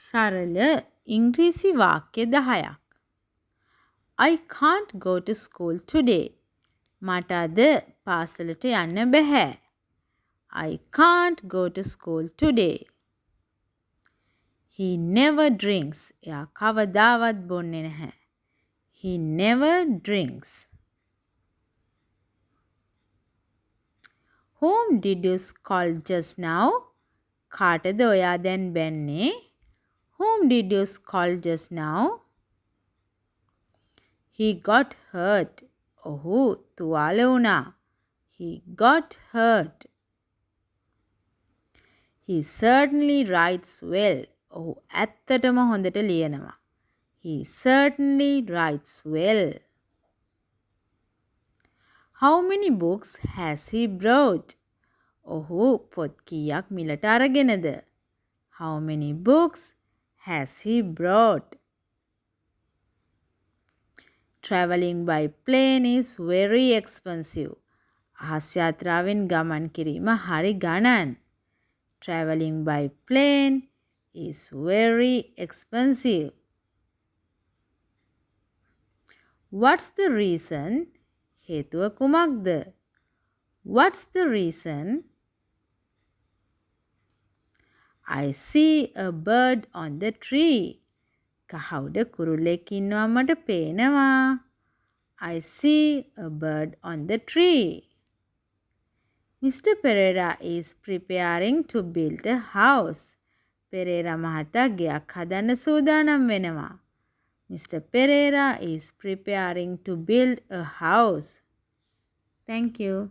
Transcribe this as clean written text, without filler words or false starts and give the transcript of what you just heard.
සරල ඉංග්‍රීසි වාක්‍ය 10ක්. I can't go to school today. මට අද පාසලට යන්න බැහැ. I can't go to school today. He never drinks. එයා කවදාවත් බොන්නේ නැහැ. He never drinks. Whom did you call just now? කාටද ඔයා දැන් බැන්නේ? Whom did you call just now? He got hurt. ඔහු තුවාල වුණා. He got hurt. He certainly writes well. ඔහු ඇත්තටම හොඳට ලියනවා. He certainly writes well. How many books has he brought? ඔහු පොත් කීයක් මිලට අරගෙනද? How many books has he brought? Traveling by plane is very expensive. අහස් යාත්‍රාවෙන් ගමන් කිරීම හරි ගණන්. Traveling by plane is very expensive. What's the reason? හේතුව කුමක්ද? What's the reason? I see a bird on the tree. කහවුද කුරුල්ලෙක් ඉන්නවා මට පේනවා. I see a bird on the tree. Mr. Pereira is preparing to build a house. Perera මහතා ගෙයක් හදන්න සූදානම් වෙනවා. Mr. Pereira is preparing to build a house. Thank you.